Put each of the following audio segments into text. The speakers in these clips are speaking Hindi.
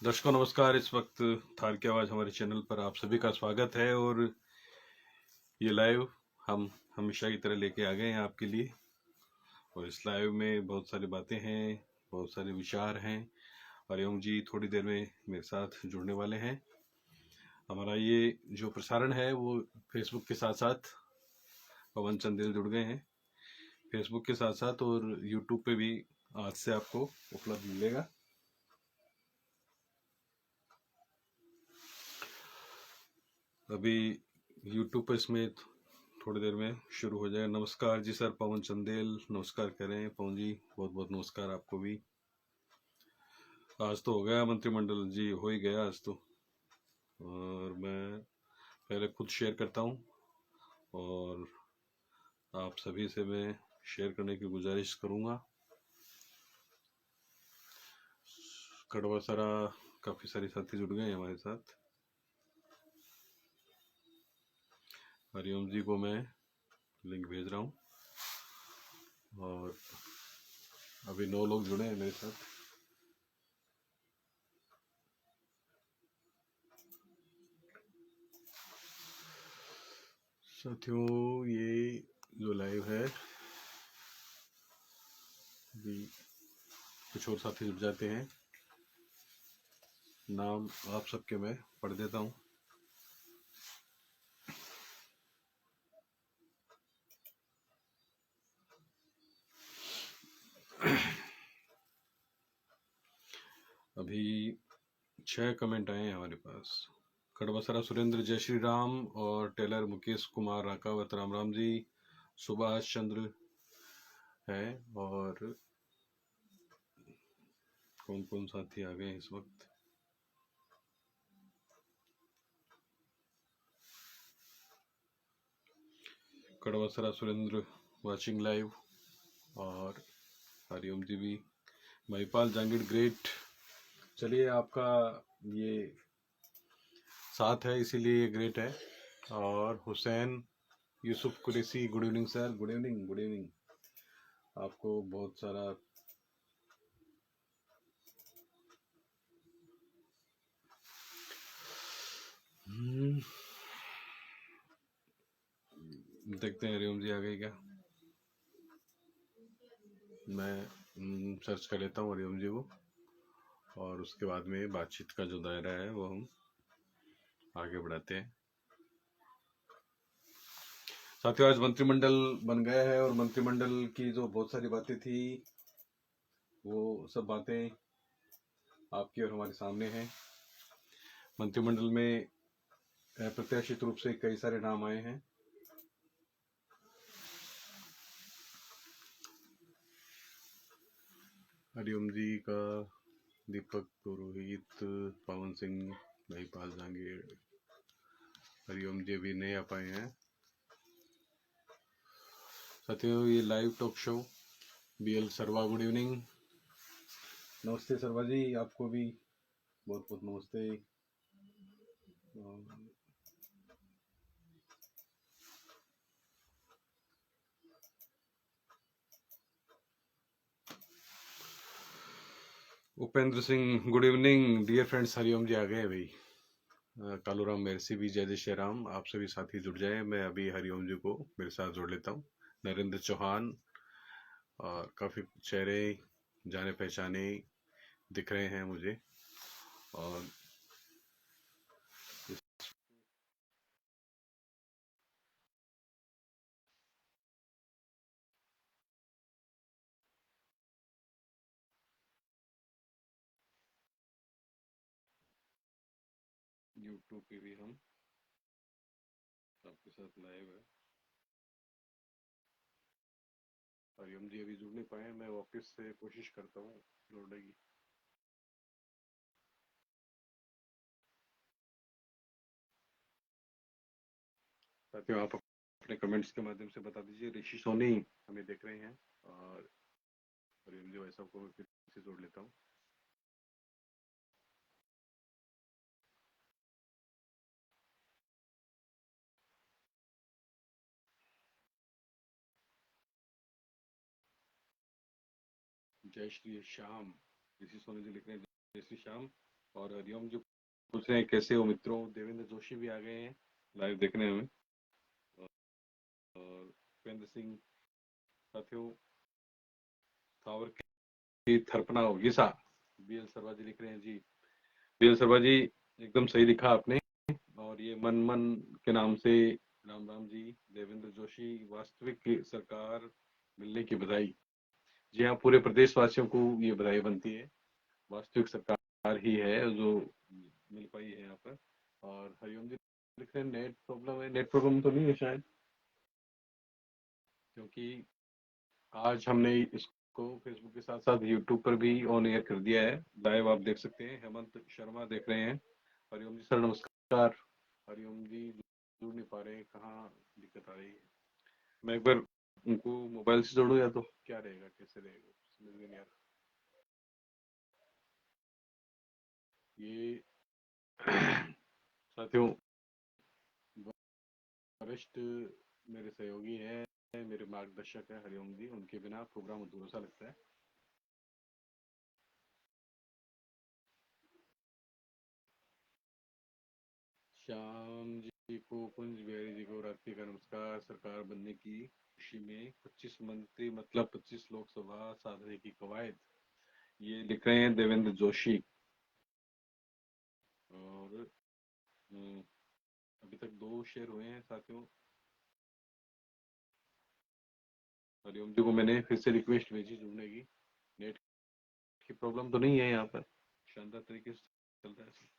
दर्शकों नमस्कार। इस वक्त थार की आवाज़ हमारे चैनल पर आप सभी का स्वागत है और ये लाइव हम हमेशा की तरह लेके आ गए हैं आपके लिए। और इस लाइव में बहुत सारी बातें हैं, बहुत सारे विचार हैं। हरिओम जी थोड़ी देर में मेरे साथ जुड़ने वाले हैं। हमारा ये जो प्रसारण है वो फेसबुक के साथ साथ पवन चंदेल जुड़ गए हैं फेसबुक के साथ साथ, और यूट्यूब पे भी आज से आपको उपलब्ध मिलेगा। अभी यूट्यूब पर इसमें थोड़ी देर में शुरू हो जाएगा। नमस्कार जी सर, पवन चंदेल नमस्कार करें। पवन जी बहुत बहुत नमस्कार आपको भी। आज तो हो गया मंत्रिमंडल जी, हो ही गया आज तो। और मैं पहले खुद शेयर करता हूँ और आप सभी से मैं शेयर करने की गुजारिश करूँगा। कड़वा सारा काफ़ी सारे साथी जुड़ गए हैं हमारे साथ। हरिओम जी को मैं लिंक भेज रहा हूँ और अभी 9 लोग जुड़े हैं मेरे साथ। साथियों ये जो लाइव है भी कुछ और साथी जुड़ जाते हैं। नाम आप सबके मैं पढ़ देता हूँ। अभी 6 कमेंट आए हैं हमारे पास। खड़बसरा सुरेंद्र जय श्री राम और टेलर मुकेश कुमार राकावत राम राम जी। सुभाष चंद्र है और कौन कौन साथी आ गए हैं इस वक्त। खड़बसरा सुरेंद्र वाचिंग लाइव और हरिओम जी भी। महिपाल जांगिड़ ग्रेट। चलिए आपका ये साथ है इसीलिए ये ग्रेट है। और Hussain Yusuf Qureshi, good evening sir. Good evening, good evening. आपको बहुत सारा देखते हैं हरिओम जी आ गए क्या। मैं सर्च कर लेता हूँ हरिओम जी को और उसके बाद में बातचीत का जो दायरा है वो हम आगे बढ़ाते हैं। साथियों आज मंत्रिमंडल बन गया है और मंत्रिमंडल की जो बहुत सारी बातें थी वो सब बातें आपकी और हमारे सामने हैं। मंत्रिमंडल में अप्रत्याशित रूप से कई सारे नाम आए हैं। हरिओम जी का, दीपक पुरोहित, पवन सिंह, महिपाल जांगीड़। हरिओम जी भी नहीं आ पाए हैं। साथियों ये live talk show BL Sarva, good evening. नमस्ते सर्वा जी, आपको भी बहुत बहुत नमस्ते। Upendra Singh good evening. Dear friends Hariom ji आ गए भाई। कालूराम मेरसी भी, जय जय श्री राम। आप सभी साथी जुड़ जाए। मैं अभी हरिओम जी को मेरे साथ जोड़ लेता हूँ। नरेंद्र चौहान और काफ़ी चेहरे जाने पहचाने दिख रहे हैं मुझे। और यूट्यूब पे भी हम आपके साथ लाइव है। हरिओम जी अभी जुड़ नहीं पाए, मैं वापस से कोशिश करता हूँ जोड़ने की। साथियों आप अपने कमेंट्स के माध्यम से बता दीजिए। ऋषि सोनी हमें देख रहे हैं और हरिओम जी भाई साहब को मैं फिर से जोड़ लेता हूँ। जय श्री श्याम, ऋषि सोनी जी लिख रहे हैं जय श्री श्याम। और हरिओम जी पूछ रहे हैं कैसे हो मित्रों। देवेंद्र जोशी भी आ गए हैं लाइव देखने में। और उपेंद्र सिंह साथियों, थावर की थरपना होगी सा। बीएल शर्मा जी लिख रहे हैं जी। बीएल शर्मा जी एकदम सही लिखा आपने। और ये मन मन के नाम से राम राम जी। देवेंद्र जोशी, वास्तविक सरकार मिलने की बधाई। जी हाँ, पूरे प्रदेशवासियों को ये बधाई बनती है। वास्तविक सरकार ही है जो मिल पाई है यहाँ पर। और हरिओम जी लिख रहे हैं नेट प्रॉब्लम है। नेट प्रॉब्लम तो नहीं है शायद, क्योंकि आज हमने इसको फेसबुक के साथ साथ यूट्यूब पर भी ऑन एयर कर दिया है। लाइव आप देख सकते हैं। हेमंत शर्मा देख रहे हैं। हरिओम जी सर नमस्कार। हरिओम जी जुड़ नहीं पा रहे हैं, कहाँ दिक्कत आ रही है। मैं एक बार उनको मोबाइल से जोड़ूं या तो क्या रहेगा, कैसे रहेगा, समझ में नहीं आ रहा। ये साथियों, वरिष्ठ मेरे सहयोगी हैं, मेरे मार्गदर्शक है हरिओम जी। उनके बिना प्रोग्राम अधूरा सा लगता है। श्याम जी को, कुंज बिहारी जी को रात्रि का नमस्कार। सरकार बनने की खुशी में 25 मंत्री मतलब 25 लोकसभा साधने की कवायद, ये लिख रहे हैं देवेंद्र जोशी। और अभी तक 2 शेयर हुए हैं साथियों। हरिओम जी को मैंने फिर से रिक्वेस्ट भेजी जुड़ने की। नेट की प्रॉब्लम तो नहीं है यहाँ पर, शानदार तरीके से चल रहा है।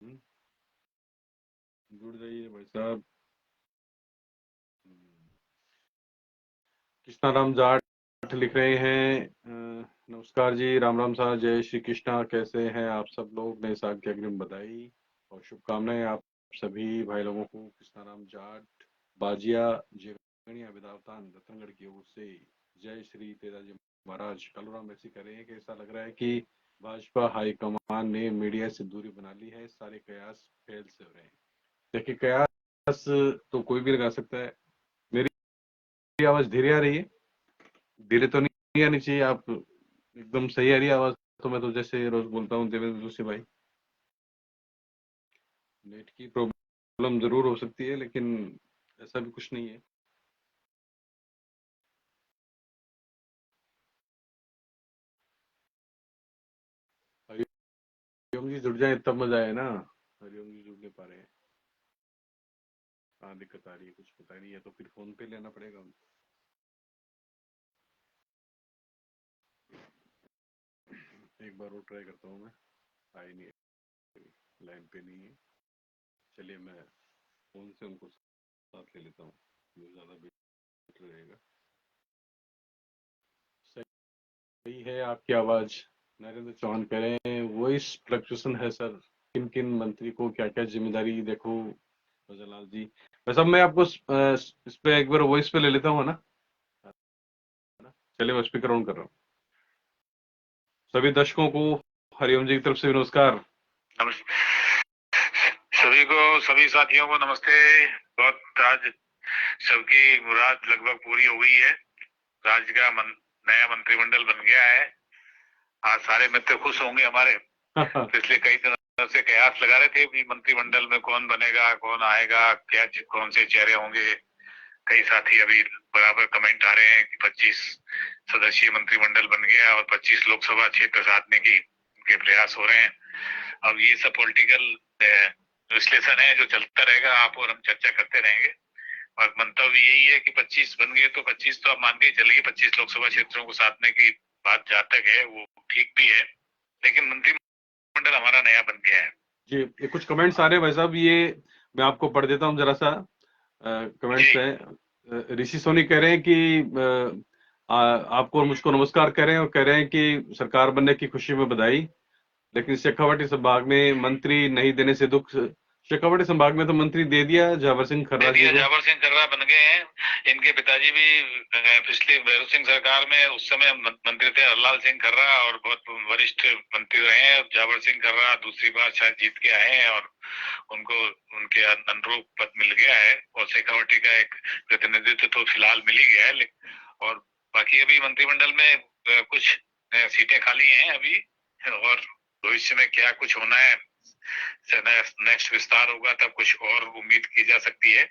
हम्म, जुड़ जाइए भाई साहब। कृष्णा राम जाट लिख रहे हैं नमस्कार जी, राम राम साहब, जय श्री कृष्णा। कैसे हैं आप सब लोग? नए साल की अग्रिम बधाई और शुभकामनाएं आप सभी भाई लोगों को। कृष्णा राम जाट, बाजिया जिगणिया विदावतान रतनगढ़ की ओर से। जय श्री तेजाजी महाराज। कलराम ऐसी कह रहे हैं कि ऐसा लग रहा है कि भाजपा हाईकमान ने मीडिया से दूरी बना ली है, सारे कयास फेल से हो रहे हैं। देखिए, कयास तो कोई भी लगा सकता है। मेरी आवाज धीरे आ रही है? धीरे तो नहीं आनी चाहिए, आप एकदम सही आ रही है आवाज। तो मैं तो जैसे रोज बोलता हूँ देवेंद्र जोशी भाई। नेट की प्रॉब्लम जरूर हो सकती है, लेकिन ऐसा भी कुछ नहीं है। हरिओम जी जुड़ जाए तब मजा आए ना। हरिओम जी जुड़ नहीं पा रहे हैं। हाँ, दिक्कत आ रही है, कुछ पता नहीं है, तो फिर फोन पे लेना पड़ेगा उनको। एक बार और ट्राई करता हूँ मैं। आई नहीं है, लाइन पे नहीं है। चलिए, मैं फोन से उनको साथ ले लेता हूँ, ये ज्यादा बेटर रहेगा। सही है आपकी आवाज। नरेंद्र चौहान कह रहे हैं वॉइस फ्लक्चुएशन है सर, किन किन मंत्री को क्या क्या जिम्मेदारी, देखो फजलाल जी। वैसे मैं आपको इस पे एक बार वॉइस पे ले लेता हूँ, है ना? चलिए, मैं स्पीकर ऑन कर रहा हूँ। सभी दर्शकों को हरिओम जी की तरफ से नमस्कार। सभी को, सभी साथियों को नमस्ते। बहुत आज सबकी मुराद लगभग पूरी हो गई है। राज्य का नया मंत्रिमंडल बन गया है। आज सारे मित्र खुश होंगे हमारे। पिछले कई दिनों से कयास लगा रहे थे कि मंत्रिमंडल में कौन बनेगा, कौन आएगा, क्या कौन से चेहरे होंगे। कई साथी अभी बराबर कमेंट आ रहे हैं कि 25 सदस्यीय मंत्रिमंडल बन गया और 25 लोकसभा क्षेत्र साधने की के प्रयास हो रहे हैं। अब ये सब पॉलिटिकल विश्लेषण है जो चलता रहेगा, आप और हम चर्चा करते रहेंगे। और मंतव्य यही है कि 25 बन गए तो 25 तो आप मान के चलिए, 25 लोकसभा क्षेत्रों को साधने की बात जहां तक है वो ठीक भी है, लेकिन मंत्रिमंडल हमारा नया बन गया है जी। ये कुछ कमेंट्स आ रहे हैं भाई साहब, ये मैं आपको पढ़ देता हूँ जरा सा। कमेंट्स है। ऋषि सोनी कह रहे हैं कि आपको और मुझको नमस्कार कह रहे हैं और कह रहे हैं कि सरकार बनने की खुशी में बधाई। लेकिन शेखावाटी संभाग में मंत्री नहीं देने से दुख। शेखावाटी संभाग में तो मंत्री दे दिया, जावर सिंह खर्रा जी को। जावर सिंह खर्रा बन गए हैं। इनके पिताजी भी पिछली भैरव सिंह सरकार में उस समय मंत्री थे, हरलाल सिंह खर्रा, और बहुत वरिष्ठ मंत्री रहे हैं। जवाहर सिंह खर्रा दूसरी बार शायद जीत के आए हैं और उनको उनके अनुरूप पद मिल गया है। और शेखावाटी का एक प्रतिनिधित्व तो फिलहाल मिल ही गया है। और बाकी अभी मंत्रिमंडल में कुछ सीटें खाली हैं अभी, और भविष्य में क्या कुछ होना है, नेक्स्ट विस्तार होगा तब कुछ और उम्मीद की जा सकती है।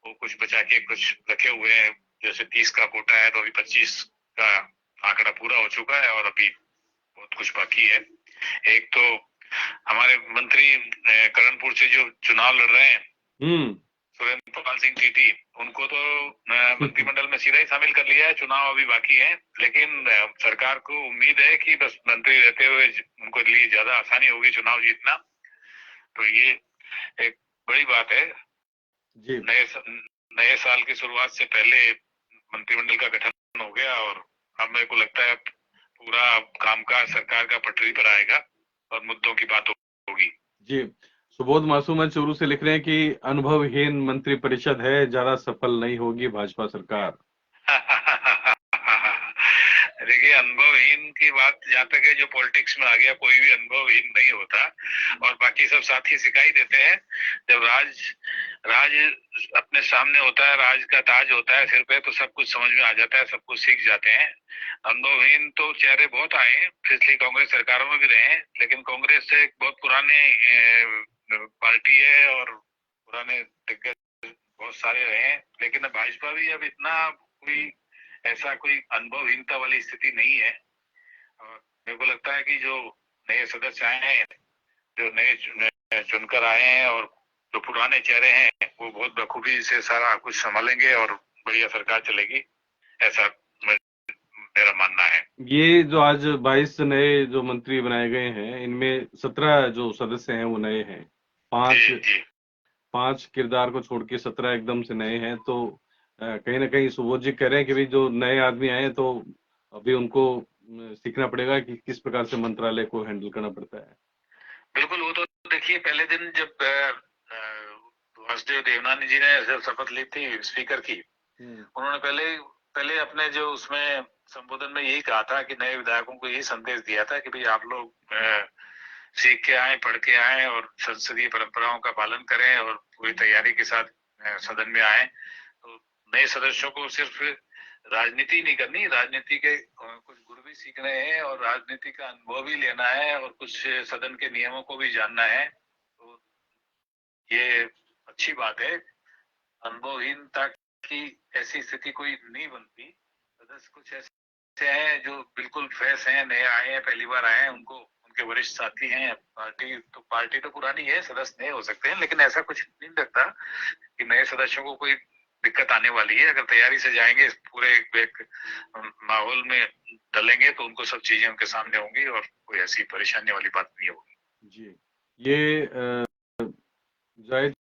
वो कुछ बचा के कुछ रखे हुए हैं, जैसे 30 का कोटा है तो अभी 25 का आंकड़ा पूरा हो चुका है और अभी बहुत कुछ बाकी है। एक तो हमारे मंत्री करणपुर से जो चुनाव लड़ रहे हैं, सुरेंद्र पाल सिंह टीटी, उनको तो मंत्रिमंडल में सीधा ही शामिल कर लिया है, चुनाव अभी बाकी है। लेकिन सरकार को उम्मीद है कि बस मंत्री रहते हुए उनको लिए ज्यादा आसानी होगी चुनाव जीतना। तो ये एक बड़ी बात है। जी। नए साल की शुरुआत से पहले मंत्रिमंडल का गठन हो गया और अब मेरे को लगता है पूरा कामकाज सरकार का पटरी पर आएगा और मुद्दों की बात होगी। जी, सुबोध मासूम शुरू से लिख रहे हैं कि अनुभवहीन मंत्रिपरिषद है, ज्यादा सफल नहीं होगी भाजपा सरकार। देखिए, अनुभवहीन की बात जहाँ तक है, जो पॉलिटिक्स में आ गया कोई भी अनुभवहीन नहीं होता, और बाकी सब साथी सिखाई देते हैं। जब राज राज अपने सामने होता है, राज का ताज होता है सिर पे, तो सब कुछ समझ में आ जाता है, सब कुछ सीख जाते हैं। अनुभवहीन तो चेहरे बहुत आए हैं, पिछली कांग्रेस सरकारों में भी रहे हैं, लेकिन कांग्रेस से एक बहुत पुराने पार्टी है और पुराने दिग्गज बहुत सारे रहे हैं। लेकिन भाजपा भी अब इतना कोई ऐसा कोई अनुभवहीनता वाली स्थिति नहीं है। और मेरे को लगता है कि जो नए सदस्य आए हैं, जो नए चुनकर आए हैं, और जो पुराने चेहरे हैं, वो बहुत बखूबी से सारा कुछ संभालेंगे और बढ़िया सरकार चलेगी, ऐसा मेरा मानना है। ये जो आज 22 नए जो मंत्री बनाए गए हैं, इनमें 17 जो सदस्य हैं वो नए हैं। पांच किरदार को छोड़ के 17 एकदम से नए हैं। तो कहीं ना कहीं सुबोध जी कह रहे हैं कि भाई जो नए आदमी आए हैं तो अभी उनको सीखना पड़ेगा कि किस प्रकार से मंत्रालय को हैंडल करना पड़ता है। बिल्कुल। वो तो देखिए, पहले दिन जब वासुदेव देवनानी जी ने जब शपथ ली थी स्पीकर की, उन्होंने पहले अपने जो उसमें संबोधन में यही कहा था कि नए विधायकों को यही संदेश दिया था कि भाई आप लोग सीख के आए, पढ़ के आए और संसदीय परंपराओं का पालन करें और पूरी तैयारी के साथ सदन में आए। तो नए सदस्यों को सिर्फ राजनीति नहीं करनी, राजनीति के कुछ गुण भी सीखने हैं और राजनीति का अनुभव भी लेना है और कुछ सदन के नियमों को भी जानना है। तो ये अच्छी बात है। अनुभवहीनता की ऐसी स्थिति कोई नहीं बनती। सदस्य कुछ ऐसे हैं जो बिल्कुल फ्रेश हैं, नए आए हैं, पहली बार आए हैं, उनको उनके वरिष्ठ साथी हैं। पार्टी तो पुरानी है, सदस्य नए हो सकते हैं, लेकिन ऐसा कुछ नहीं लगता कि नए सदस्यों को कोई दिक्कत आने वाली है। अगर तैयारी से जाएंगे, पूरे एक माहौल में डलेंगे, तो उनको सब चीजें उनके सामने होंगी और कोई ऐसी परेशानी वाली बात नहीं होगी। जी, ये जाहिद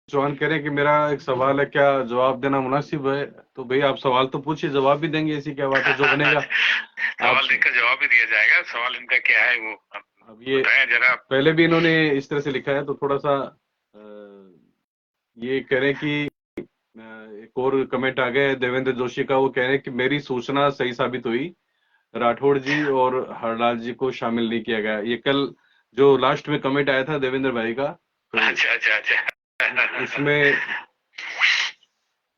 चौहान कह रहे हैं कि मेरा एक सवाल है, क्या जवाब देना मुनासिब है? तो भाई आप सवाल तो पूछिए, जवाब भी देंगे, ऐसी क्या बात है जो बनेगा। सवाल देकर जवाब भी दिया जाएगा। सवाल इनका क्या है वो अब ये बताएं जरा। पहले भी इन्होंने इस तरह से लिखा है, तो थोड़ा सा ये कह रहे हैं कि एक और कमेंट आ गया है देवेंद्र जोशी का। वो कह रहे हैं कि मेरी सूचना सही साबित हुई, राठौड़ जी और हरलाल जी को शामिल नहीं किया गया। ये कल जो लास्ट में कमेंट आया था देवेंद्र भाई का, तो अच्छा। उसमें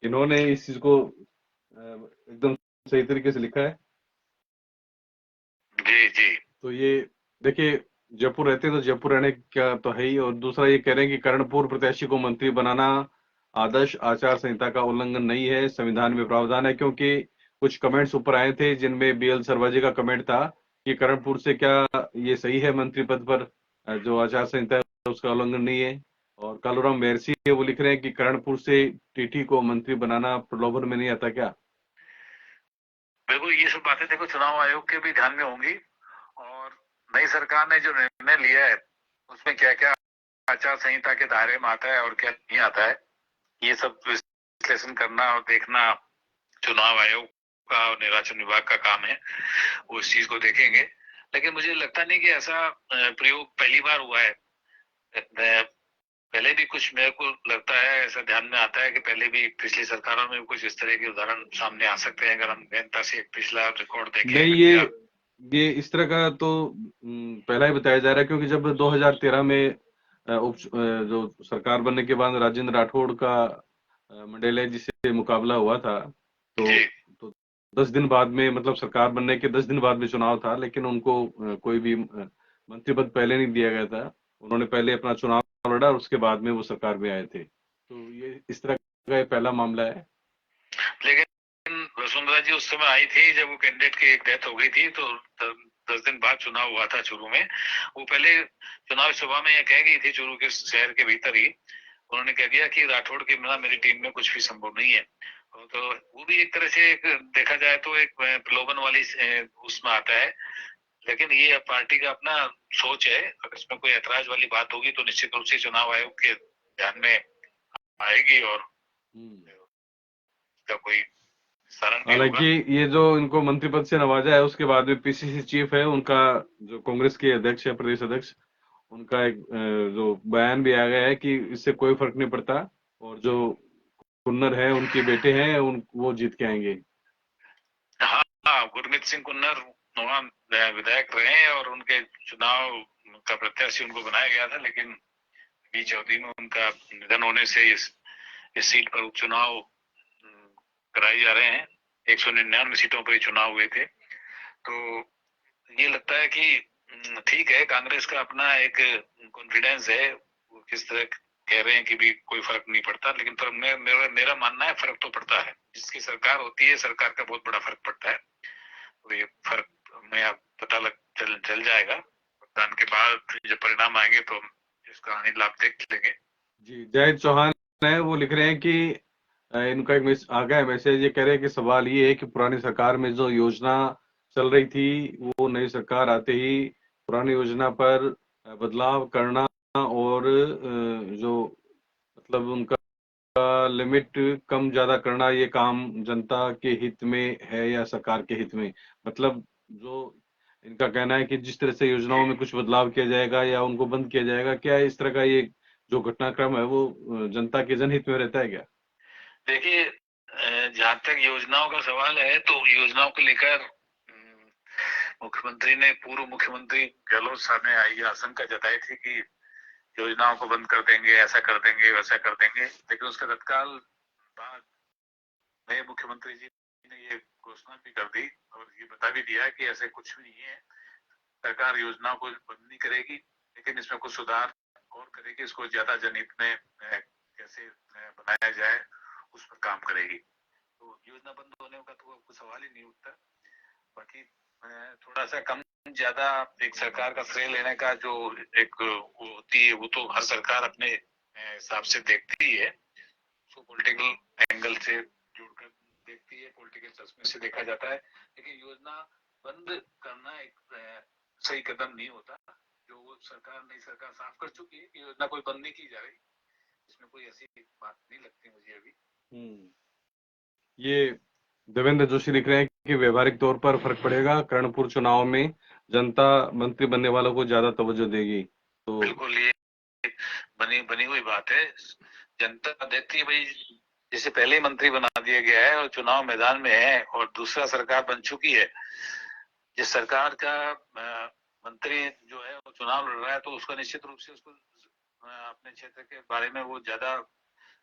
इन्होंने इस चीज को एकदम सही तरीके से लिखा है। जी। तो ये देखिए, जयपुर रहते हैं तो जयपुर रहने का तो है ही, और दूसरा ये कह रहे हैं कि कर्णपुर प्रत्याशी को मंत्री बनाना आदर्श आचार संहिता का उल्लंघन नहीं है, संविधान में प्रावधान है। क्योंकि कुछ कमेंट्स ऊपर आए थे जिनमें बीएल सरवाजी का कमेंट था कि कर्णपुर से क्या ये सही है मंत्री पद पर, जो आचार संहिता है उसका उल्लंघन नहीं है। और कालूराम मेरसी है, वो लिख रहे हैं कि कर्णपुर से टीटी को मंत्री बनाना प्रलोभन में नहीं आता क्या? बिल्कुल, ये सब बातें देखो चुनाव आयोग के भी ध्यान में होंगी, और नई सरकार ने जो निर्णय लिया है उसमें क्या क्या आचार संहिता के दायरे में आता है और क्या नहीं आता है, ये सब विश्लेषण करना और देखना चुनाव आयोग का और निर्वाचन विभाग का काम है। वो इस चीज को देखेंगे। लेकिन मुझे लगता नहीं कि ऐसा प्रयोग पहली बार हुआ है। पहले भी कुछ मेरे को लगता है, ऐसा ध्यान में आता है कि पहले भी पिछली सरकारों में कुछ इस तरह के उदाहरण सामने आ सकते हैं, अगर हम गहनता से पिछला रिकॉर्ड देखें। नहीं, ये इस तरह का तो पहला ही बताया जा रहा है, क्योंकि जब 2013 में जो सरकार बनने के बाद राजेंद्र राठौड़ का मंडेले जी से मुकाबला हुआ था, तो 10 दिन बाद में, मतलब सरकार बनने के 10 दिन बाद में चुनाव था, लेकिन उनको कोई भी मंत्री पद पहले नहीं दिया गया था। उन्होंने पहले अपना चुनाव लड़ा और उसके बाद में वो सरकार में आए थे। तो ये इस तरह का ये पहला मामला है। लेकिन वसुंधरा जी उस समय आई थी जब वो कैंडिडेट की एक डेथ हो गई थी, तो 10 दिन बाद चुनाव हुआ था चूरू में। वो पहले चुनाव सभा में यह कह गई थी, चूरू के शहर के भीतर ही उन्होंने कह दिया कि राठौड़ के बिना मेरी टीम में कुछ भी संभव नहीं है। तो वो भी एक तरह से एक देखा जाए तो एक प्रलोभन वाली उसमें आता है। लेकिन ये पार्टी का अपना सोच है, अगर इसमें कोई ऐतराज वाली बात होगी तो निश्चित रूप से चुनाव आयोग के ध्यान में आएगी और इसका कोई सारण भी होगा। हालांकि ये जो इनको मंत्री पद से नवाजा है, उसके बाद में पीसीसी चीफ है उनका, जो कांग्रेस के अध्यक्ष है, प्रदेश अध्यक्ष, उनका एक जो बयान भी आ गया है कि इससे कोई फर्क नहीं पड़ता, और जो कुन्नर है उनके बेटे हैं, उन वो जीत के आएंगे। हाँ हाँ, गुरमीत सिंह कुन्नर वहाँ विधायक रहे और उनके चुनाव का प्रत्याशी उनको बनाया गया था, लेकिन बीच अवधि में उनका निधन होने से इस सीट पर उपचुनाव कराए जा रहे हैं। 199 सीटों पर चुनाव हुए थे। तो ये लगता है कि ठीक है, कांग्रेस का अपना एक कॉन्फिडेंस है, वो किस तरह कह रहे हैं कि भी कोई फर्क नहीं पड़ता, लेकिन पर मेरा मानना है फर्क तो पड़ता है। जिसकी सरकार होती है, सरकार का बहुत बड़ा फर्क पड़ता है। तो ये फर्क हमें अब पता चल जाएगा। मतदान के बाद जब परिणाम आएंगे तो हम इसका हानि लाभ देख लेंगे। जी, जय चौहान है, वो लिख रहे हैं कि इनका एक आ गया है मैसेज। ये कह रहे हैं कि सवाल ये है कि पुरानी सरकार में जो योजना चल रही थी, वो नई सरकार आते ही पुरानी योजना पर बदलाव करना और जो मतलब उनका लिमिट कम ज्यादा करना, ये काम जनता के हित में है या सरकार के हित में? मतलब जो इनका कहना है कि जिस तरह से योजनाओं में कुछ बदलाव किया जाएगा या उनको बंद किया जाएगा, क्या इस तरह का ये जो घटनाक्रम है वो जनता के जनहित में रहता है क्या? देखिए, जहां तक योजनाओं का सवाल है तो योजनाओं को लेकर मुख्यमंत्री ने, पूर्व मुख्यमंत्री गहलोत साहब ने ये आशंका जताई थी कि योजनाओं को बंद कर देंगे, ऐसा कर देंगे, वैसा कर देंगे। लेकिन उसका तत्काल बाद नए मुख्यमंत्री जी ने ये घोषणा भी कर दी और ये बता भी दिया कि ऐसे कुछ भी नहीं है। सरकार योजनाओं को बंद नहीं करेगी, लेकिन इसमें कुछ सुधार और करेगी। इसको ज्यादा जनहित में कैसे बनाया जाए, उस पर काम करेगी। तो योजना बंद होने का तो कोई सवाल ही नहीं उठता। बाकी थोड़ा सा कम ज्यादा एक सरकार का श्रेय लेने का जो एक वो होती है, वो तो हर सरकार अपने हिसाब से देखती ही है। उसको पॉलिटिकल एंगल से जोड़कर देखती है, पॉलिटिकल चश्मे से देखा जाता है। लेकिन योजना बंद करना एक सही कदम नहीं होता। जो वो सरकार, नई सरकार साफ कर चुकी है कि योजना कोई बंद नहीं की जा रही, इसमें कोई ऐसी बात नहीं लगती मुझे अभी। ये देवेंद्र जोशी लिख रहे हैं कि व्यवहारिक तौर पर फर्क पड़ेगा, कर्णपुर चुनाव में जनता मंत्री बनने वालों को ज्यादा तवज्जो देगी। तो बिल्कुल, ये बनी बनी हुई बात है। जनता देखती है भाई, जैसे पहले ही मंत्री बना दिया गया है और चुनाव मैदान में है और दूसरा सरकार बन चुकी है। जिस सरकार का मंत्री जो है वो चुनाव लड़ रहा है, तो उसका निश्चित रूप से उसको अपने क्षेत्र के बारे में वो ज्यादा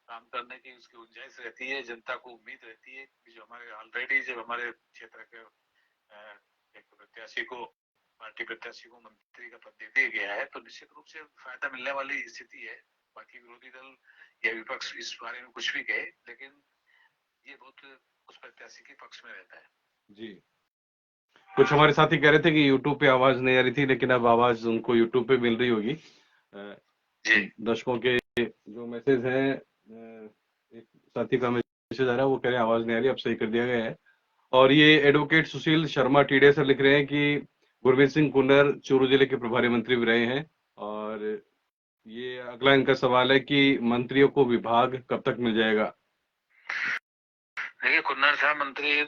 काम करने की उसकी गुंजाइश रहती है। जनता को उम्मीद रहती है कि जो हमारे ऑलरेडी जब हमारे क्षेत्र के एक प्रत्याशी को, पार्टी प्रत्याशी को मंत्री का पद दे दिया गया है, तो निश्चित रूप से फायदा मिलने वाली स्थिति है। बाकी विरोधी दल या विपक्ष इस बारे में कुछ भी कहे, लेकिन ये बहुत उस प्रत्याशी के पक्ष में रहता है। जी, कुछ हमारे साथी कह रहे थे कि यूट्यूब पे आवाज नहीं आ रही थी, लेकिन अब आवाज उनको यूट्यूब पे मिल रही होगी। दर्शकों के जो मैसेज है, एक साथी का मैसेज आ रहा है, वो कह रहे हैं आवाज नहीं आ रही, अब सही कर दिया गया है। और ये एडवोकेट सुशील शर्मा टीडे सर लिख रहे हैं कि गुरमीत सिंह कुन्नर चूरू जिले के प्रभारी मंत्री भी रहे हैं। और ये अगला इनका सवाल है कि मंत्रियों को विभाग कब तक मिल जाएगा? देखिए, कुन्नर साहब मंत्री,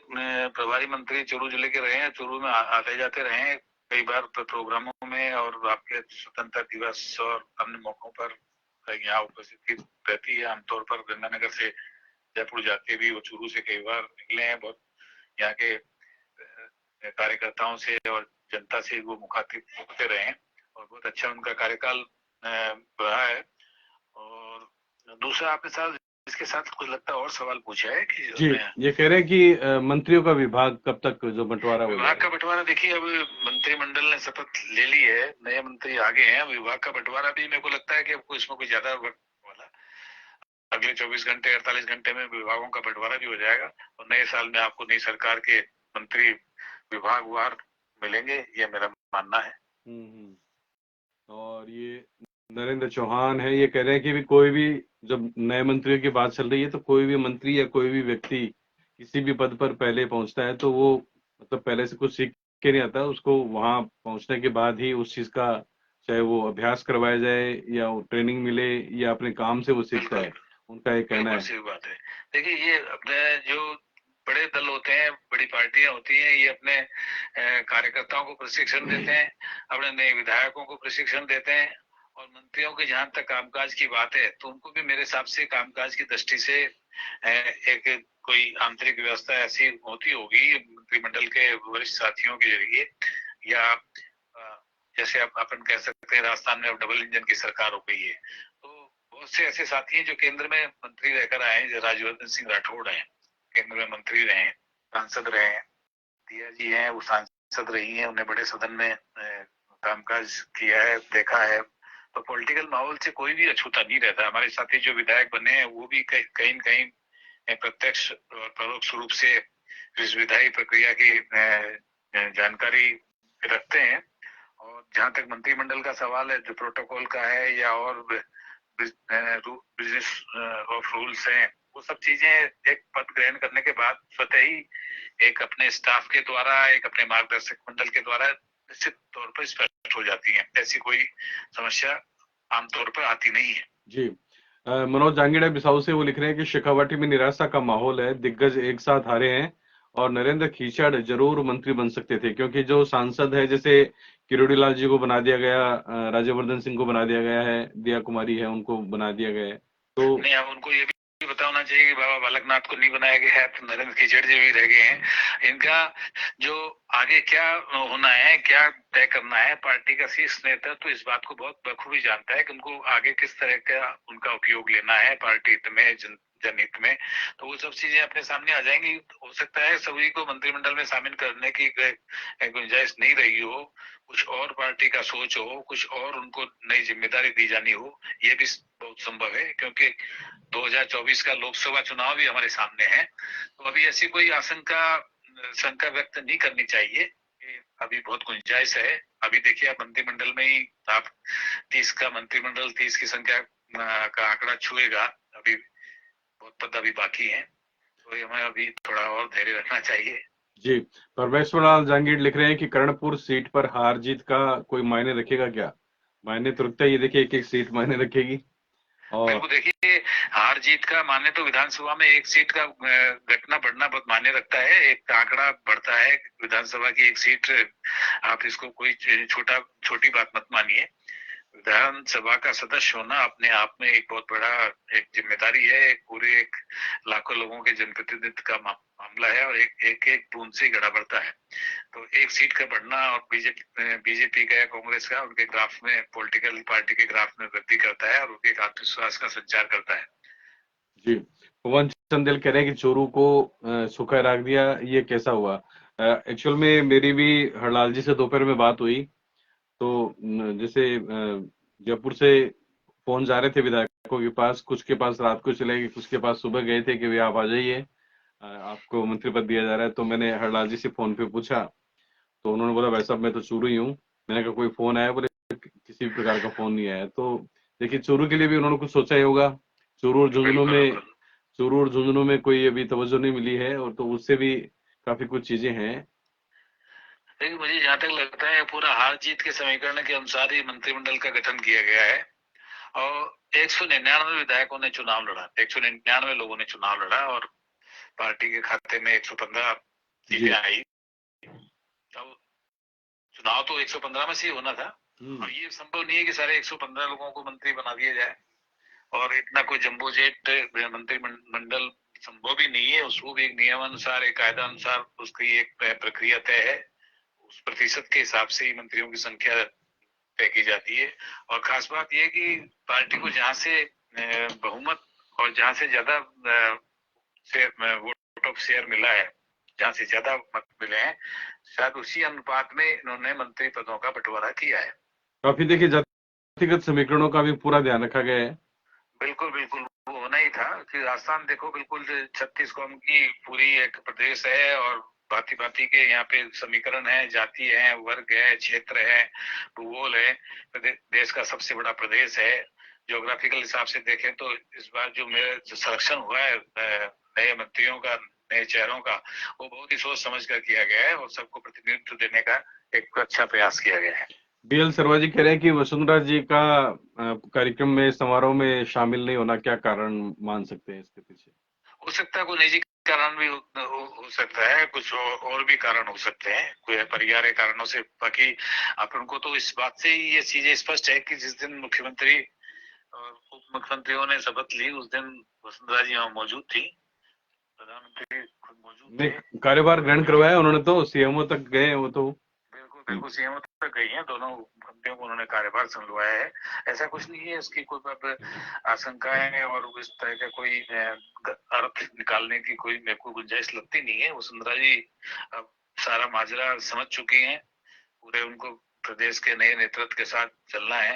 प्रभारी मंत्री चूरू जिले के रहे हैं। चूरू में आते जाते रहे हैं कई बार प्रोग्रामों में, और आपके स्वतंत्रता दिवस और अन्य मौकों पर यहाँ उपस्थिति रहती है। आमतौर पर गंगानगर से जयपुर जाते भी वो चूरू से कई बार निकले हैं। बहुत यहाँ के कार्यकर्ताओं से और जनता से वो मुखातिब होते रहे हैं और बहुत अच्छा उनका कार्यकाल रहा है। और दूसरा, आपके साथ इसके साथ कुछ लगता है और सवाल पूछा है कि जी, उसमें ये कह रहे हैं कि मंत्रियों का विभाग कब तक जो बंटवारा हो विभाग का जाएगा। बंटवारा देखिए, अब मंत्रिमंडल ने शपथ ले ली है, नए मंत्री आ गए हैं, विभाग का बंटवारा भी मेरे को लगता है कि अब इसमें कोई ज्यादा वक्त वाला, अगले 24 घंटे 48 घंटे में विभागों का बंटवारा भी हो जाएगा और नए साल में आपको नई सरकार के मंत्री विभागवार मिलेंगे, ये मेरा मानना है। और ये नरेंद्र चौहान है, ये कह रहे हैं कि भी कोई भी, जब नए मंत्रियों की बात चल रही है तो कोई भी मंत्री या कोई भी व्यक्ति किसी भी पद पर पहले पहुंचता है तो वो मतलब पहले से कुछ सीख के नहीं आता, उसको वहां पहुंचने के बाद ही उस चीज का, चाहे वो अभ्यास करवाया जाए या ट्रेनिंग मिले या अपने काम से वो सीखता बिल्कुल है, उनका ये कहना बिल्कुल है। सही बात है। देखिए, ये अपने जो बड़े दल होते हैं, बड़ी पार्टियां होती हैं, ये अपने कार्यकर्ताओं को प्रशिक्षण देते हैं, अपने नए विधायकों को प्रशिक्षण देते हैं, और मंत्रियों के जहां तक कामकाज की बात है तो उनको भी मेरे हिसाब से कामकाज की दृष्टि से एक कोई आंतरिक व्यवस्था ऐसी होती होगी मंत्रिमंडल के वरिष्ठ साथियों के जरिए, या जैसे आप अपन कह सकते हैं राजस्थान में अब डबल इंजन की सरकार हो गई है, तो बहुत से ऐसे साथी हैं जो केंद्र में मंत्री रहकर आए हैं। राज्यवर्धन सिंह राठौड़ हैं, केंद्र में मंत्री रहे हैं, सांसद रहे हैं। दिया जी हैं, वो सांसद रही हैं, उन्हें बड़े सदन में कामकाज किया है, देखा है। तो पॉलिटिकल माहौल से कोई भी अछूता नहीं रहता। हमारे साथी जो विधायक बने हैं वो भी कहीं न कहीं प्रत्यक्ष और परोक्ष रूप से इस विधायी प्रक्रिया की जानकारी रखते हैं। और जहां तक मंत्रिमंडल का सवाल है, जो प्रोटोकॉल का है या और बिजनेस ऑफ रूल्स हैं, वो सब चीजें एक पद ग्रहण करने के बाद स्वतः ही एक अपने स्टाफ के द्वारा, एक अपने मार्गदर्शक मंडल के द्वारा निश्चित तौर पर स्पष्ट हो जाती है। ऐसी कोई समस्या आमतौर पर आती नहीं है। जी, मनोज जांगिड़ा बिसाऊ से वो लिख रहे हैं कि शेखावाटी में निराशा का माहौल है, दिग्गज एक साथ हारे हैं और नरेंद्र खींचड़ जरूर मंत्री बन सकते थे, क्योंकि जो सांसद है जैसे किरोड़ी लाल जी को बना दिया गया, राज्यवर्धन सिंह को बना दिया गया है, दिया कुमारी है उनको बना दिया गया है, तो नहीं, अब उनको ये भी पता होना चाहिए कि बाबा बालकनाथ को नहीं बनाया गया है, तो नरेंद्र खीचड़ जी भी रह गए हैं। इनका जो आगे क्या होना है, क्या तय करना है, पार्टी का शीर्ष नेता तो इस बात को बहुत बखूबी जानता है कि उनको आगे किस तरह का उनका उपयोग लेना है पार्टी हित में, जनहित में। तो वो सब चीजें अपने सामने आ जाएंगी। हो सकता है सभी को मंत्रिमंडल में शामिल करने की गुंजाइश नहीं रही हो, कुछ और पार्टी का सोच हो, कुछ और उनको नई जिम्मेदारी दी जानी हो, ये भी बहुत संभव है, क्योंकि 2024 का लोकसभा चुनाव भी हमारे सामने है। तो अभी ऐसी कोई शंका व्यक्त नहीं करनी चाहिए कि अभी बहुत गुंजाइश है। अभी देखिए, आप मंत्रिमंडल में ही आप 30 का मंत्रिमंडल, 30 की संख्या का आंकड़ा छुएगा। अभी बहुत पद अभी बाकी है, तो हमें अभी थोड़ा और धैर्य रखना चाहिए। जी, परमेश्वर लाल जांगीड़ लिख रहे हैं कि कर्णपुर सीट पर हार जीत का कोई मायने रखेगा क्या? मायने तो रखता ही है, देखिए एक एक सीट मायने रखेगी। और बिल्कुल, देखिए, हार जीत का माने तो विधानसभा में एक सीट का घटना बढ़ना बहुत मायने रखता है। एक आंकड़ा बढ़ता है, विधानसभा की एक सीट, आप इसको कोई छोटी बात मत मानिए। विधानसभा का सदस्य होना अपने आप में एक बहुत बड़ा एक जिम्मेदारी है। एक पूरे एक लाखों लोगों के जनप्रतिनिधित्व का मामला है, और एक बूंद से गड़ा बढ़ता है। तो एक सीट का बढ़ना और बीजेपी का या कांग्रेस का उनके ग्राफ में, पॉलिटिकल पार्टी के ग्राफ में वृद्धि करता है और उनके आत्मविश्वास का संचार करता है। जी, पवन चंदेल कह रहे हैं कि चोरू को सूखा रख दिया, ये कैसा हुआ? एक्चुअल में मेरी भी हरलाल जी से दोपहर में बात हुई, तो जैसे जयपुर से फोन जा रहे थे विधायकों के पास, कुछ के पास रात को चले गए, कुछ के पास सुबह गए थे कि भाई आप आ जाइए, आपको मंत्री पद दिया जा रहा है। तो मैंने हरलाल जी से फोन पे पूछा, तो उन्होंने बोला भाई साहब मैं तो चूरू ही हूँ। मैंने कहा कोई फोन आया? बोले किसी भी प्रकार का फोन नहीं आया। तो देखिए चूरू के लिए भी उन्होंने कुछ सोचा ही होगा। चूरू और झुंझुनू बिल्कुल में बिल्कुल। चूरू और झुंझुनू में कोई अभी तवज्जो नहीं मिली है, और तो उससे भी काफी कुछ चीजें हैं। लेकिन मुझे जहां तक लगता है, पूरा हार जीत के समीकरण के अनुसार ही मंत्रिमंडल का गठन किया गया है, और 199 विधायकों ने चुनाव लड़ा, 199 लोगों ने चुनाव लड़ा, और पार्टी के खाते में 115 सीटें जी। आई। अब चुनाव तो 115 में से ही होना था, और ये संभव नहीं है कि सारे 115 लोगों को मंत्री बना दिया जाए, और इतना कोई जम्बो जेट मंत्रिमंडल संभव भी नहीं है। उसको भी एक नियमानुसार, एक कायदा अनुसार उसकी एक प्रक्रिया तय है। उस प्रतिशत के हिसाब से ही मंत्रियों की संख्या तय की जाती है। और खास बात यह कि पार्टी को जहां से बहुमत और जहां से ज्यादा वोट ऑफ शेयर मिला है, जहां से ज्यादा मत मिले हैं, शायद उसी अनुपात में इन्होंने मंत्री पदों का बंटवारा किया है। काफी देखिए जातिगत समीकरणों का भी पूरा ध्यान रखा गया है। बिल्कुल बिल्कुल, वो होना ही था कि राजस्थान देखो बिल्कुल 36 कौम की पूरी एक प्रदेश है, और भांति भांति के यहाँ पे समीकरण है, जाति है, वर्ग है, क्षेत्र है, भूगोल है। देश का सबसे बड़ा प्रदेश है। ज्योग्राफिकल हिसाब से देखें तो इस बार जो मेरा जो सिलेक्शन हुआ है नए मंत्रियों का, नए चेहरों का, वो बहुत ही सोच समझ कर किया गया है और सबको प्रतिनिधित्व देने का एक अच्छा प्रयास किया गया है। BL शर्मा जी कह रहे हैं कि वसुंधरा जी का कार्यक्रम में, समारोह में शामिल नहीं होना क्या कारण मान सकते हैं इसके पीछे? हो सकता है कोई निजी कारण भी हो सकता है, कुछ और भी कारण हो सकते हैं, कोई परिवार कारणों से। बाकी अपन को तो इस बात से ही ये चीजें स्पष्ट है कि जिस दिन मुख्यमंत्री और उप मुख्यमंत्रियों ने शपथ ली, उस दिन वसुंधरा जी वहाँ मौजूद थी, प्रधानमंत्री खुद मौजूद थे। कार्यभार ग्रहण करवाया उन्होंने, तो CMO तक गए वो तो। बिल्कुल बिल्कुल, CM तक गई हैं, दोनों मंत्रियों को उन्होंने कार्यभार संभालवाया है। ऐसा कुछ नहीं है, इसकी कोई आशंकाएं और इस तरह का कोई अर्थ निकालने की कोई मेरे को गुंजाइश लगती नहीं है। वसुंधरा जी अब सारा माजरा समझ चुकी हैं, पूरे उनको प्रदेश के नए नेतृत्व के साथ चलना है।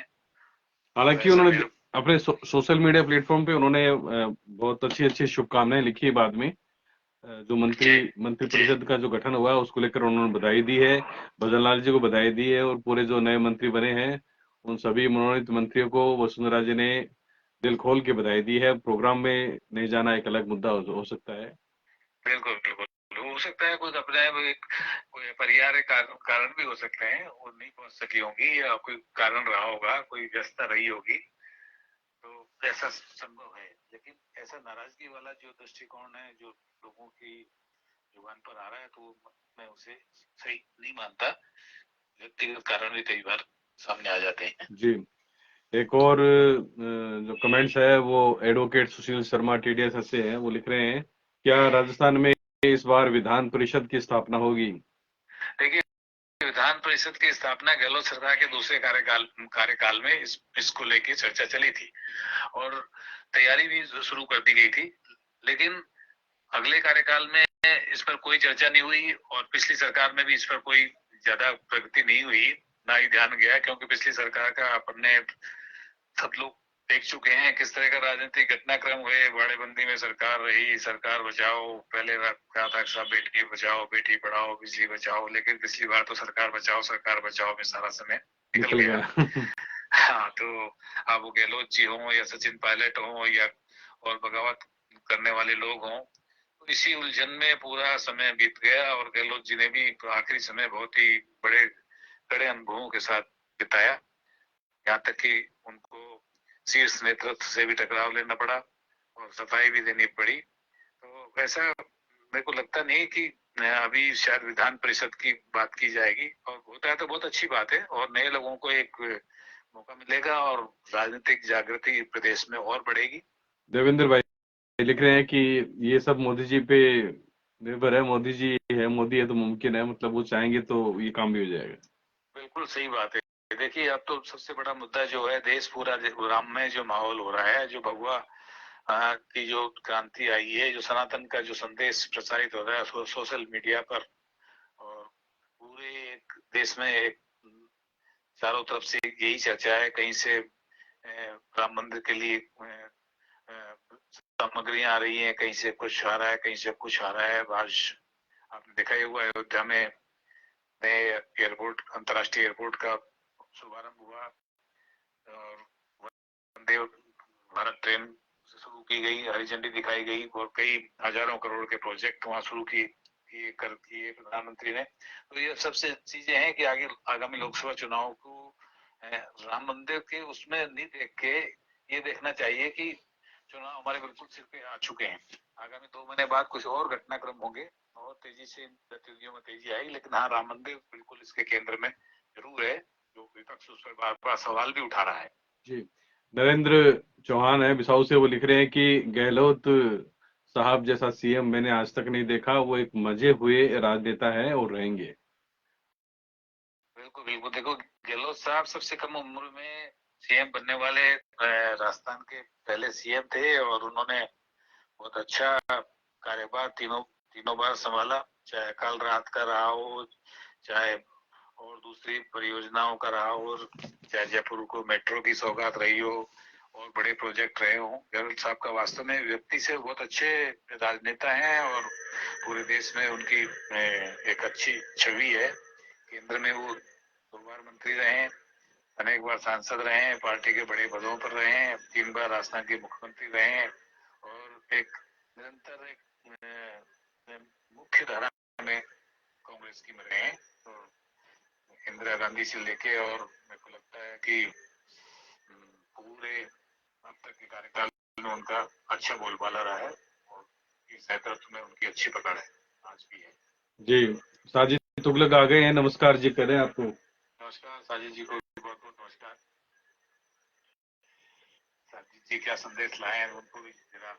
हालांकि उन्होंने अपने सोशल मीडिया प्लेटफॉर्म पे उन्होंने बहुत अच्छी अच्छी शुभकामनाएं लिखी। बाद में जो मंत्री परिषद का जो गठन हुआ है उसको लेकर उन्होंने बधाई दी है, भजन लाल जी को बधाई दी है, और पूरे जो नए मंत्री बने हैं उन सभी मनोनीत मंत्रियों को वसुंधरा जी ने दिल खोल के बधाई दी है। प्रोग्राम में नहीं जाना एक अलग मुद्दा हो सकता है। बिल्कुल बिल्कुल, हो सकता है कोई अपने कोई परिवार कारण भी हो सकते हैं, वो नहीं पहुंच सकी होंगी, या कोई कारण रहा होगा, कोई व्यस्तता रही होगी, तो ऐसा संभव है। लेकिन ऐसा नाराजगी वाला जो दृष्टिकोण है जो लोगों की जुबान पर आ रहा है, तो मैं उसे सही नहीं मानता। व्यक्तिगत कारण भी कई बार सामने आ जाते हैं। जी, एक और जो कमेंट्स है वो एडवोकेट सुशील शर्मा TDS से हैं। वो लिख रहे हैं, क्या राजस्थान में इस बार विधान परिषद की स्थापना होगी? देखिए, विधान परिषद की स्थापना गहलोत सरकार के दूसरे कार्यकाल में इसको लेके चर्चा चली थी और तैयारी भी शुरू कर दी गई थी, लेकिन अगले कार्यकाल में इस पर कोई चर्चा नहीं हुई, और पिछली सरकार में भी इस पर कोई ज्यादा प्रगति नहीं हुई, ना ही ध्यान गया, क्योंकि पिछली सरकार का अपने सब लोग देख चुके हैं किस तरह का राजनीतिक घटनाक्रम हुए। बाड़ेबंदी में सरकार रही, सरकार बचाओ, पहले कहा था सब बेटी बचाओ बेटी पढ़ाओ बिजली बचाओ, लेकिन पिछली बार तो सरकार बचाओ में सारा समय निकल गया। हाँ, तो अब वो गहलोत जी हों या सचिन पायलट हों या और बगावत करने वाले लोग हों, तो इसी उलझन में पूरा समय बीत गया, और गहलोत जी ने भी आखिरी समय बहुत ही बड़े कड़े अनुभवों के साथ बिताया, यहाँ तक कि उनको शीर्ष नेतृत्व से भी टकराव लेना पड़ा और सफाई भी देनी पड़ी। तो वैसा मेरे को लगता नहीं कि अभी शायद विधान परिषद की बात की जाएगी, और होता है तो बहुत अच्छी बात है, और नए लोगों को एक मौका मिलेगा और राजनीतिक जागृति प्रदेश में और बढ़ेगी। देवेंद्र भाई लिख रहे हैं कि ये सब मोदी जी पे निर्भर है, मोदी जी है, मोदी है तो मुमकिन है, मतलब वो चाहेंगे तो ये काम भी हो जाएगा। बिल्कुल सही बात है। देखिए, अब तो सबसे बड़ा मुद्दा जो है, देश पूरा राम में जो माहौल हो रहा है, जो भगवा की जो क्रांति आई है, जो सनातन का जो संदेश प्रसारित हो रहा है सोशल मीडिया पर, और पूरे एक देश में एक चारों तरफ से यही चर्चा है, कहीं से राम मंदिर के लिए सामग्रियां आ रही हैं, कहीं से कुछ आ रहा है, कहीं से कुछ आ रहा है। आज आपने देखा ही हुआ, अयोध्या में नए एयरपोर्ट, अंतर्राष्ट्रीय एयरपोर्ट का शुभारंभ हुआ, और वंदे भारत ट्रेन शुरू की गई, हरी झंडी दिखाई गई, और कई हजारों करोड़ के प्रोजेक्ट वहां शुरू किए प्रधानमंत्री ने। तो ये सबसे चीजें हैं कि आगे आगामी लोकसभा चुनाव को राम मंदिर के उसमें नहीं देख के ये देखना चाहिए कि चुनाव हमारे बिल्कुल सिर पे आ चुके हैं, आगामी 2 महीने बाद कुछ और घटनाक्रम होंगे और तेजी से गतिविधियों में तेजी आएगी, लेकिन हाँ, राम मंदिर बिल्कुल इसके केंद्र में जरूर है, जो विपक्ष उस पर बार बार सवाल भी उठा रहा है। जी, नरेंद्र चौहान है बिसाऊ से, वो लिख रहे हैं कि गहलोत साहब जैसा CM मैंने आज तक नहीं देखा, वो एक मजे हुए राजनेता है और रहेंगे। बिल्कुल बिल्कुल, देखो गहलोत साहब सबसे कम उम्र में सीएम बनने वाले राजस्थान के पहले सीएम थे और उन्होंने बहुत अच्छा कार्यभार तीनों बार संभाला, चाहे कल रात का रहा हो, चाहे और दूसरी परियोजनाओं का रहा हो, चाहे जयपुर को मेट्रो की सौगात रही हो और बड़े प्रोजेक्ट रहे हो। गहलोत साहब का वास्तव में व्यक्ति से बहुत अच्छे राजनेता हैं और पूरे देश में उनकी एक अच्छी छवि है। केंद्र में वो 2 बार मंत्री रहे हैं, अनेक बार सांसद रहे हैं, पार्टी के बड़े पदों पर रहे हैं, 3 बार राजस्थान के मुख्यमंत्री रहे हैं और एक निरंतर एक मुख्य धारा में कांग्रेस की में रहे हैं। तो इंदिरा गांधी से लेके और मेरे को लगता है कि पूरे अब तक के कार्यकाल में उनका अच्छा बोलबाला रहा है और इस नेतृत्व में उनकी अच्छी पकड़ है, आज भी है। जी, साजिद तुगलक आ गए हैं, नमस्कार जी करें आपको। नमस्कार साजिद जी को बहुत बहुत नमस्कार। साजिद जी क्या संदेश लाए हैं उनको भी जरा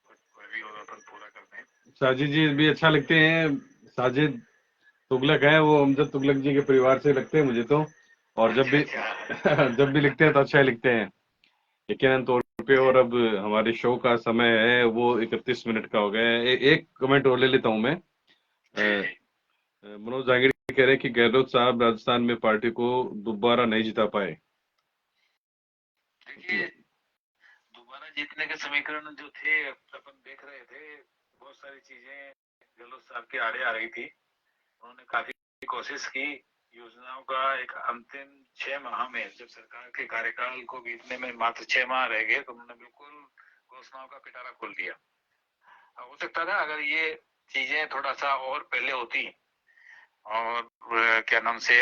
कोई भी हो अपन पूरा कर दें। साजिद जी भी अच्छा लगते हैं। साजिद तुगलक है, वो अमजद तुगलक जी के परिवार से लगते हैं मुझे तो, और जब भी जब भी लिखते हैं तो अच्छा ही लिखते हैं यकीनन तौर पे। और अब हमारे शो का समय है, वो 31 मिनट का हो गया है। एक कमेंट और ले लेता हूं मैं। मनोज जांगड़ी कह रहे हैं कि गहलोत साहब राजस्थान में पार्टी को दोबारा नहीं जिता पाए। देखिए, दोबारा जीतने के समीकरण जो थे अपन देख रहे थे, बहुत सारी चीजें गहलोत साहब के आड़े आ रही थी। उन्होंने काफी कोशिश की योजनाओं का एक अंतिम 6 माह में, जब सरकार के कार्यकाल को बीतने में मात्र 6 माह रह गए, तो उन्होंने बिल्कुल घोषणाओं का पिटारा खोल दिया। हो सकता था अगर ये चीजें थोड़ा सा और पहले होती और क्या नाम से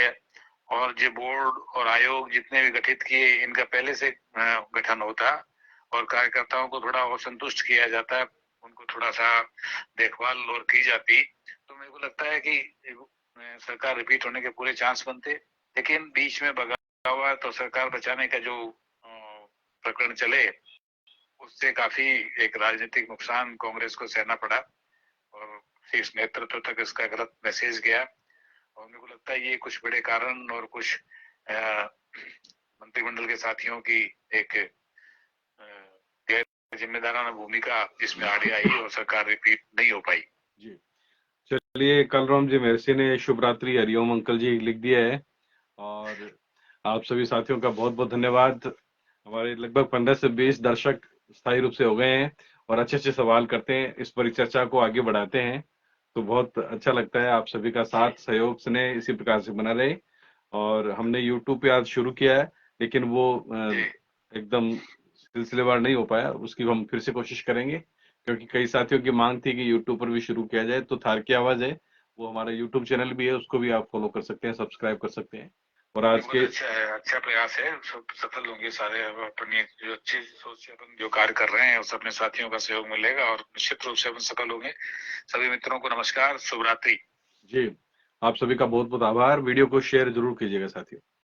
और जो बोर्ड और आयोग जितने भी गठित किए, इनका पहले से गठन होता और कार्यकर्ताओं को थोड़ा और संतुष्ट किया जाता, उनको थोड़ा सा देखभाल और की जाती, तो मेरे को लगता है कि सरकार रिपीट होने के पूरे चांस बनते। लेकिन बीच में बगावत तो सरकार बचाने का जो प्रकरण चले, उससे काफी एक राजनीतिक नुकसान कांग्रेस को सहना पड़ा और शीर्ष नेतृत्व तक इसका गलत मैसेज गया। और मेरे को लगता है ये कुछ बड़े कारण और कुछ मंत्रिमंडल के साथियों की एक गैर जिम्मेदाराना भूमिका जिसमें आड़े आई और सरकार रिपीट नहीं हो पाई। जी चलिए, कलराम जी मेरसी ने शुभ रात्रि हरिओम अंकल जी लिख दिया है, और आप सभी साथियों का बहुत बहुत धन्यवाद। हमारे लगभग 15 से 20 दर्शक स्थायी रूप से हो गए हैं और अच्छे अच्छे सवाल करते हैं, इस परिचर्चा को आगे बढ़ाते हैं, तो बहुत अच्छा लगता है। आप सभी का साथ सहयोग स्नेह इसी प्रकार से बना रहे। और हमने यूट्यूब पे आज शुरू किया है, लेकिन वो एकदम सिलसिलेवार नहीं हो पाया, उसकी हम फिर से कोशिश करेंगे, क्योंकि कई साथियों की मांग थी कि यूट्यूब पर भी शुरू किया जाए। तो थार की आवाज है, वो हमारा यूट्यूब चैनल भी है, उसको भी आप फॉलो कर सकते हैं, सब्सक्राइब कर सकते हैं। और आज के अच्छा है, अच्छा प्रयास है, सफल होंगे सारे। अपनी जो अच्छी सोच से अपन जो कार्य कर रहे हैं उस अपने साथियों का सहयोग मिलेगा और निश्चित रूप से अपन सफल होंगे। सभी मित्रों को नमस्कार, शुभ रात्रि। जी, आप सभी का बहुत बहुत आभार। वीडियो को शेयर जरूर कीजिएगा साथियों।